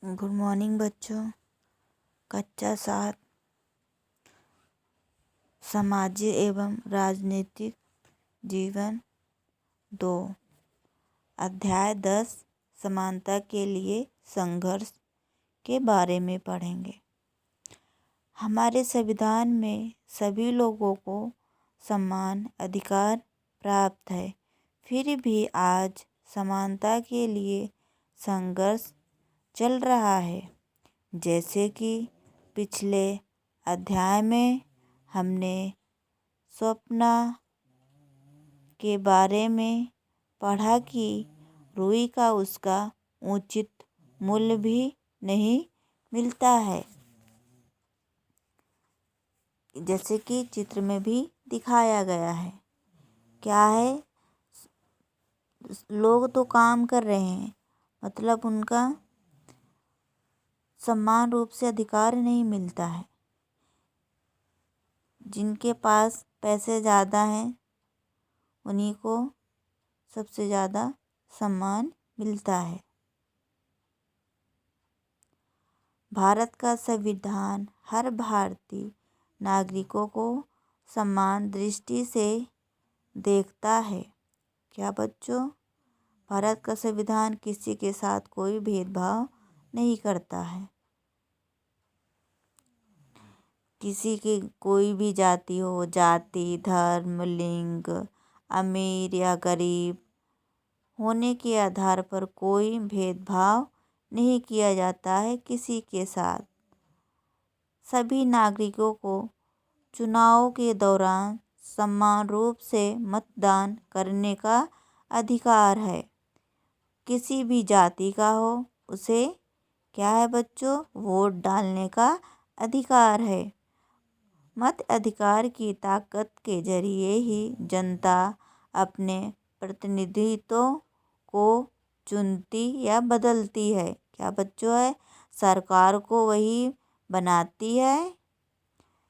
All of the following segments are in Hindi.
गुड मॉर्निंग बच्चों। कक्षा 7 सामाजिक एवं राजनीतिक जीवन 2 अध्याय 10 समानता के लिए संघर्ष के बारे में पढ़ेंगे। हमारे संविधान में सभी लोगों को समान अधिकार प्राप्त है, फिर भी आज समानता के लिए संघर्ष चल रहा है। जैसे कि पिछले अध्याय में हमने स्वप्ना के बारे में पढ़ा कि रुई का उसका उचित मूल्य भी नहीं मिलता है, जैसे कि चित्र में भी दिखाया गया है। क्या है, लोग तो काम कर रहे हैं, मतलब उनका समान रूप से अधिकार नहीं मिलता है। जिनके पास पैसे ज़्यादा हैं उन्हीं को सबसे ज़्यादा सम्मान मिलता है। भारत का संविधान हर भारतीय नागरिकों को समान दृष्टि से देखता है। क्या बच्चों, भारत का संविधान किसी के साथ कोई भेदभाव नहीं करता है। किसी की कोई भी जाति हो, जाति, धर्म, लिंग, अमीर या गरीब होने के आधार पर कोई भेदभाव नहीं किया जाता है किसी के साथ। सभी नागरिकों को चुनाव के दौरान समान रूप से मतदान करने का अधिकार है। किसी भी जाति का हो, उसे क्या है बच्चों, वोट डालने का अधिकार है। मत अधिकार की ताकत के जरिए ही जनता अपने प्रतिनिधित्व को चुनती या बदलती है। क्या बच्चों है, सरकार को वही बनाती है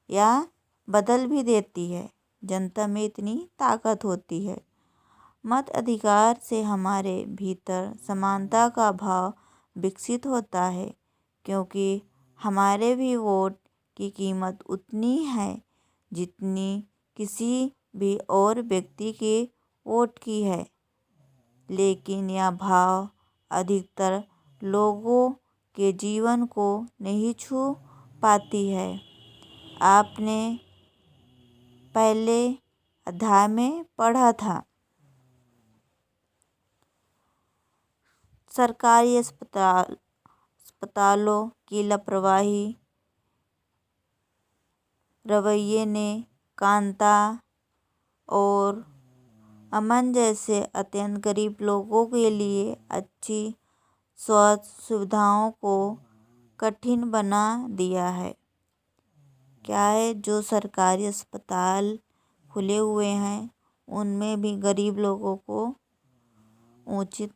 या बदल भी देती है। जनता में इतनी ताकत होती है। मत अधिकार से हमारे भीतर समानता का भाव विकसित होता है, क्योंकि हमारे भी वोट की कीमत उतनी है जितनी किसी भी और व्यक्ति के वोट की है। लेकिन यह भाव अधिकतर लोगों के जीवन को नहीं छू पाती है। आपने पहले अध्याय में पढ़ा था, सरकारी अस्पतालों की लापरवाही रवैये ने कांता और अमन जैसे अत्यंत गरीब लोगों के लिए अच्छी स्वास्थ्य सुविधाओं को कठिन बना दिया है। क्या है, जो सरकारी अस्पताल खुले हुए हैं उनमें भी गरीब लोगों को उचित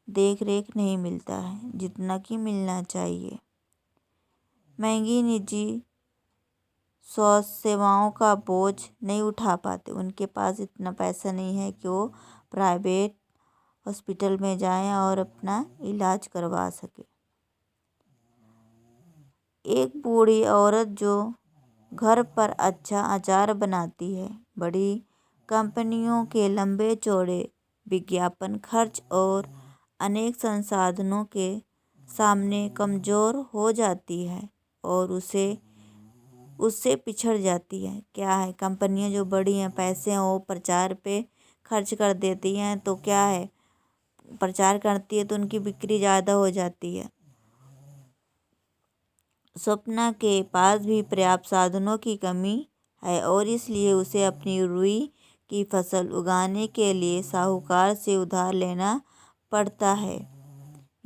देख रेख नहीं मिलता है जितना कि मिलना चाहिए। महंगी निजी स्वास्थ्य सेवाओं का बोझ नहीं उठा पाते। उनके पास इतना पैसा नहीं है कि वो प्राइवेट हॉस्पिटल में जाएं और अपना इलाज करवा सके। एक बूढ़ी औरत जो घर पर अच्छा अचार बनाती है, बड़ी कंपनियों के लंबे चौड़े विज्ञापन खर्च और अनेक संसाधनों के सामने कमज़ोर हो जाती है और उससे पिछड़ जाती है। क्या है, कंपनियां जो बड़ी हैं, पैसे हैं, वो प्रचार पे खर्च कर देती हैं, तो क्या है, प्रचार करती है तो उनकी बिक्री ज़्यादा हो जाती है। स्वप्ना के पास भी पर्याप्त साधनों की कमी है और इसलिए उसे अपनी रुई की फसल उगाने के लिए साहूकार से उधार लेना पड़ता है।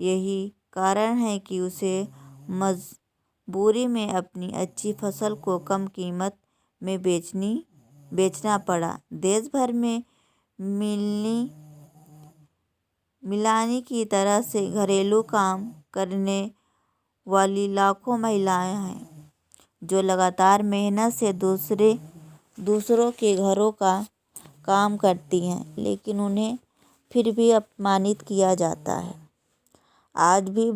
यही कारण है कि उसे मजबूरी में अपनी अच्छी फसल को कम कीमत में बेचना पड़ा। देश भर में मिलानी की तरह से घरेलू काम करने वाली लाखों महिलाएं हैं जो लगातार मेहनत से दूसरों के घरों का काम करती हैं, लेकिन उन्हें फिर भी अपमानित किया जाता है। आज भी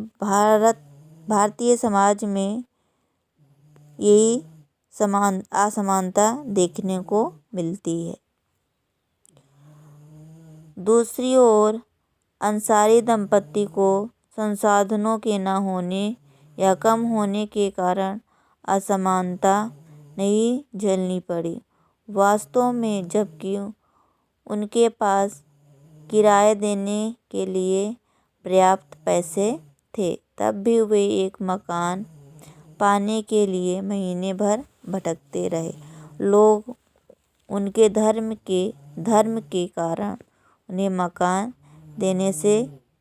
भारतीय समाज में यही असमानता देखने को मिलती है। दूसरी ओर अंसारी दंपति को संसाधनों के न होने या कम होने के कारण असमानता नहीं झेलनी पड़ी। वास्तव में जबकि उनके पास किराया देने के लिए पर्याप्त पैसे थे, तब भी वे एक मकान पाने के लिए महीने भर भटकते रहे। लोग उनके धर्म के कारण उन्हें मकान देने से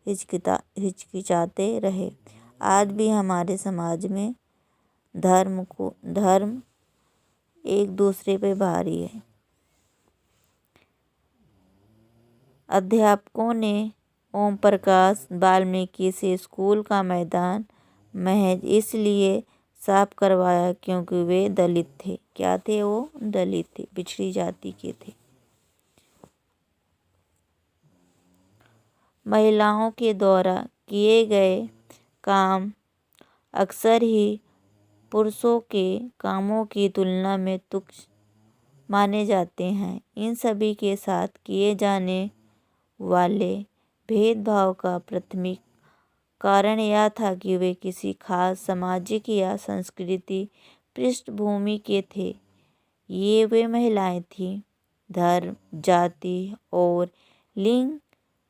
हिचकिचाते रहे। आज भी हमारे समाज में धर्म एक दूसरे पे भारी है। अध्यापकों ने ओम प्रकाश वाल्मीकि से स्कूल का मैदान महज इसलिए साफ करवाया क्योंकि वे दलित थे। क्या थे वो? दलित थे, पिछड़ी जाति के थे। महिलाओं के द्वारा किए गए काम अक्सर ही पुरुषों के कामों की तुलना में तुच्छ माने जाते हैं। इन सभी के साथ किए जाने वाले भेदभाव का प्राथमिक कारण यह था कि वे किसी खास सामाजिक या सांस्कृतिक पृष्ठभूमि के थे। ये वे महिलाएं थीं। धर्म, जाति और लिंग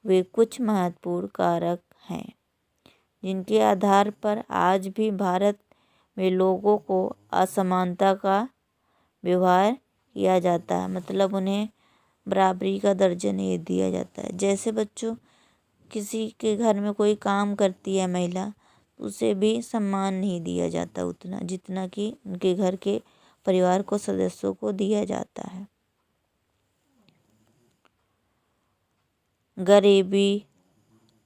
वे कुछ महत्वपूर्ण कारक हैं जिनके आधार पर आज भी भारत में लोगों को असमानता का व्यवहार किया जाता है, मतलब उन्हें बराबरी का दर्जा नहीं दिया जाता है। जैसे बच्चों, किसी के घर में कोई काम करती है महिला, उसे भी सम्मान नहीं दिया जाता उतना जितना कि उनके घर के परिवार को सदस्यों को दिया जाता है। गरीबी,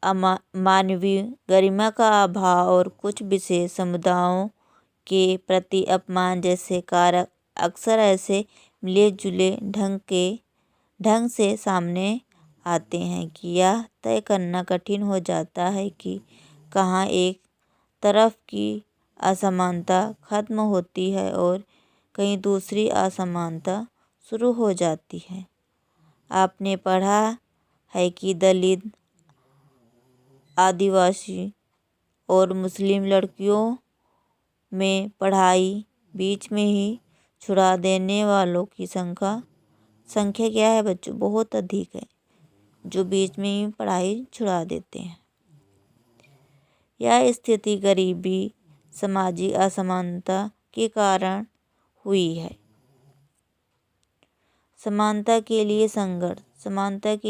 मानवीय गरिमा का अभाव और कुछ विशेष समुदायों के प्रति अपमान जैसे कारक अक्सर ऐसे मिले जुले ढंग से सामने आते हैं कि यह तय करना कठिन हो जाता है कि कहाँ एक तरफ की असमानता खत्म होती है और कहीं दूसरी असमानता शुरू हो जाती है। आपने पढ़ा है कि दलित, आदिवासी और मुस्लिम लड़कियों में पढ़ाई बीच में ही छुड़ा देने वालों की संख्या क्या है बच्चों? बहुत अधिक है, जो बीच में ही पढ़ाई छुड़ा देते हैं। यह स्थिति गरीबी, सामाजिक असमानता के कारण हुई है। समानता के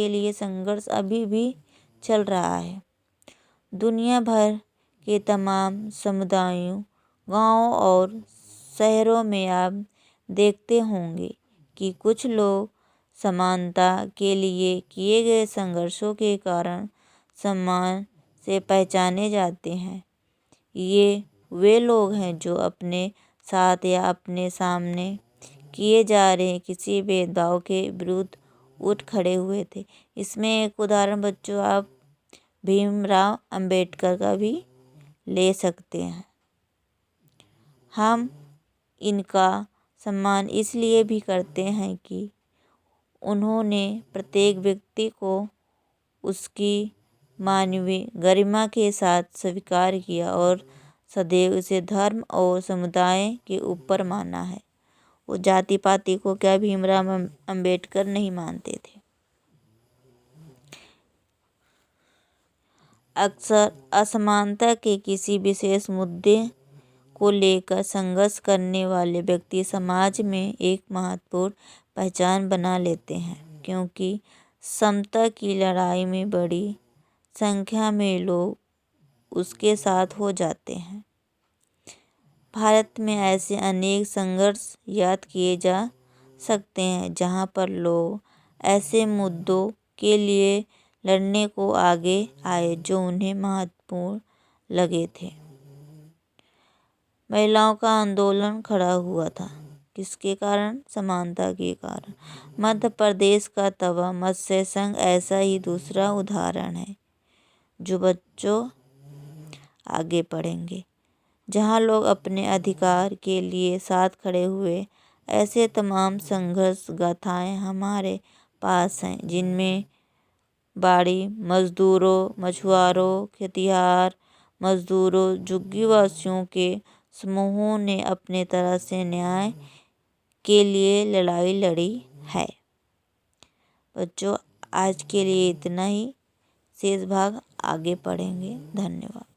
लिए संघर्ष अभी भी चल रहा है। दुनिया भर के तमाम समुदायों, गांवों और शहरों में आप देखते होंगे कि कुछ लोग समानता के लिए किए गए संघर्षों के कारण सम्मान से पहचाने जाते हैं। ये वे लोग हैं जो अपने साथ या अपने सामने किए जा रहे किसी भेदभाव के विरुद्ध उठ खड़े हुए थे। इसमें एक उदाहरण बच्चों आप भीमराव अंबेडकर का भी ले सकते हैं। हम इनका सम्मान इसलिए भी करते हैं कि उन्होंने प्रत्येक व्यक्ति को उसकी मानवीय गरिमा के साथ स्वीकार किया और सदैव उसे धर्म और समुदाय के ऊपर माना है। वो जाति पाति को क्या भीमराव अंबेडकर नहीं मानते थे। अक्सर असमानता के किसी विशेष मुद्दे को लेकर संघर्ष करने वाले व्यक्ति समाज में एक महत्वपूर्ण पहचान बना लेते हैं, क्योंकि समता की लड़ाई में बड़ी संख्या में लोग उसके साथ हो जाते हैं। भारत में ऐसे अनेक संघर्ष याद किए जा सकते हैं जहां पर लोग ऐसे मुद्दों के लिए लड़ने को आगे आए जो उन्हें महत्वपूर्ण लगे थे। महिलाओं का आंदोलन खड़ा हुआ था, किसके कारण? समानता के कारण। मध्य प्रदेश का तवा मत्स्य संघ ऐसा ही दूसरा उदाहरण है, जो बच्चों आगे बढ़ेंगे। जहाँ लोग अपने अधिकार के लिए साथ खड़े हुए। ऐसे तमाम संघर्ष गाथाएं हमारे पास हैं, जिनमें बाड़ी मजदूरों, मछुआरों, खेतिहर मजदूरों, झुग्गीवासियों के समूहों ने अपने तरह से न्याय के लिए लड़ाई लड़ी है। बच्चों, आज के लिए इतना ही। शेष भाग आगे पढ़ेंगे। धन्यवाद।